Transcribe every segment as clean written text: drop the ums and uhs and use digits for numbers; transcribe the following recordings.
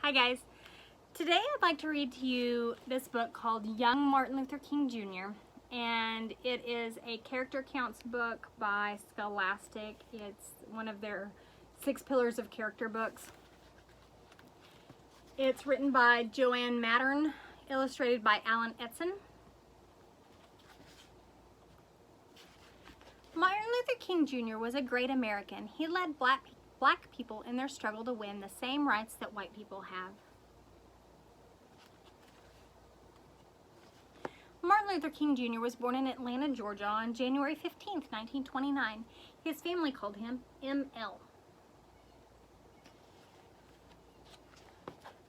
Hi guys. Today I'd like to read to you this book called Young Martin Luther King Jr. and it is a character counts book by Scholastic. It's one of their 6 pillars of character books. It's written by Joanne Mattern, illustrated by Allan Eitzen. Martin Luther King Jr. was a great American. He led black people in their struggle to win the same rights that white people have. Martin Luther King Jr. was born in Atlanta, Georgia on January 15, 1929. His family called him ML.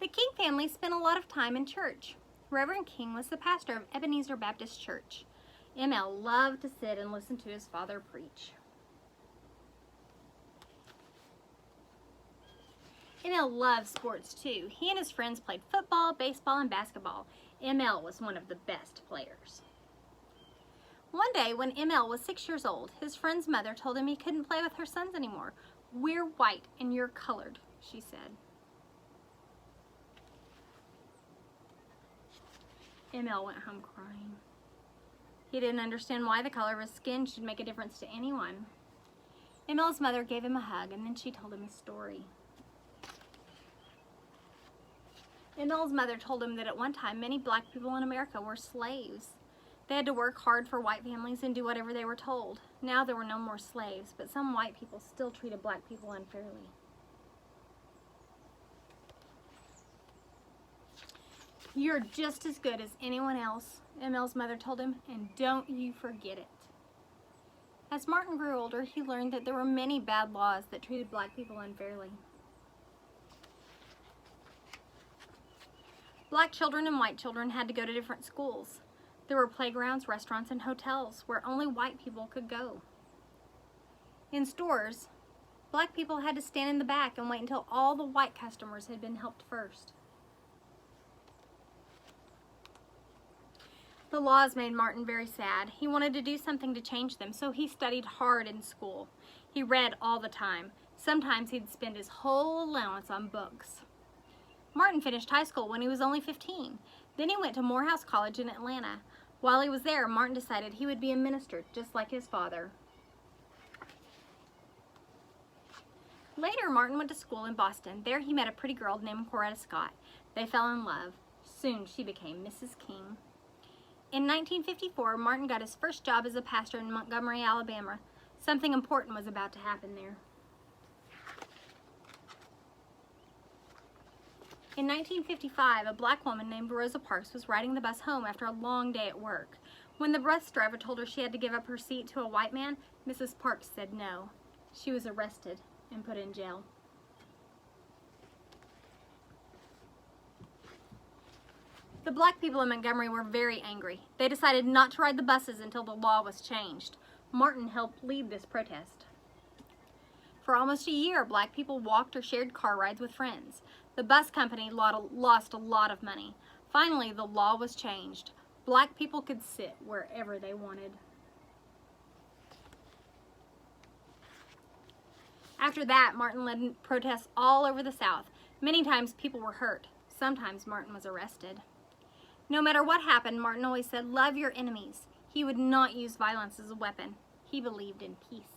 The King family spent a lot of time in church. Reverend King was the pastor of Ebenezer Baptist Church. ML loved to sit and listen to his father preach. ML loved sports too. He and his friends played football, baseball, and basketball. ML was one of the best players. One day when ML was 6 years old, his friend's mother told him he couldn't play with her sons anymore. "We're white and you're colored," she said. ML went home crying. He didn't understand why the color of his skin should make a difference to anyone. ML's mother gave him a hug and then she told him a story. ML's mother told him that at one time many black people in America were slaves. They had to work hard for white families and do whatever they were told. Now there were no more slaves, but some white people still treated black people unfairly. "You're just as good as anyone else," ML's mother told him, "and don't you forget it." As Martin grew older, he learned that there were many bad laws that treated black people unfairly. Black children and white children had to go to different schools. There were playgrounds, restaurants, and hotels where only white people could go. In stores, black people had to stand in the back and wait until all the white customers had been helped first. The laws made Martin very sad. He wanted to do something to change them, so he studied hard in school. He read all the time. Sometimes he'd spend his whole allowance on books. Martin finished high school when he was only 15. Then he went to Morehouse College in Atlanta. While he was there, Martin decided he would be a minister, just like his father. Later, Martin went to school in Boston. There he met a pretty girl named Coretta Scott. They fell in love. Soon she became Mrs. King. In 1954, Martin got his first job as a pastor in Montgomery, Alabama. Something important was about to happen there. In 1955, a black woman named Rosa Parks was riding the bus home after a long day at work. When the bus driver told her she had to give up her seat to a white man, Mrs. Parks said no. She was arrested and put in jail. The black people in Montgomery were very angry. They decided not to ride the buses until the law was changed. Martin helped lead this protest. For almost a year, black people walked or shared car rides with friends. The bus company lost a lot of money. Finally, the law was changed. Black people could sit wherever they wanted. After that, Martin led protests all over the South. Many times people were hurt. Sometimes Martin was arrested. No matter what happened, Martin always said, "Love your enemies." He would not use violence as a weapon. He believed in peace.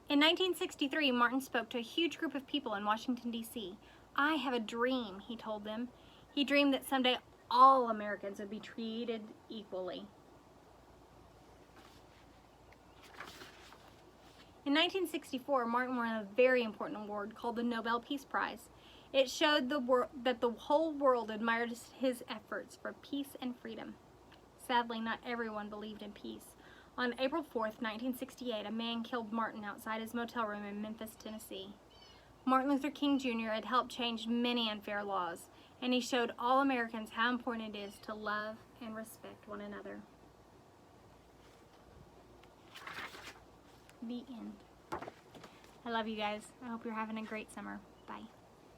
In 1963, Martin spoke to a huge group of people in Washington, D.C. "I have a dream," he told them. He dreamed that someday all Americans would be treated equally. In 1964, Martin won a very important award called the Nobel Peace Prize. It showed that the whole world admired his efforts for peace and freedom. Sadly, not everyone believed in peace. On April 4th, 1968, a man killed Martin outside his motel room in Memphis, Tennessee. Martin Luther King Jr. had helped change many unfair laws, and he showed all Americans how important it is to love and respect one another. The end. I love you guys. I hope you're having a great summer. Bye.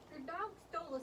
Your dog stole a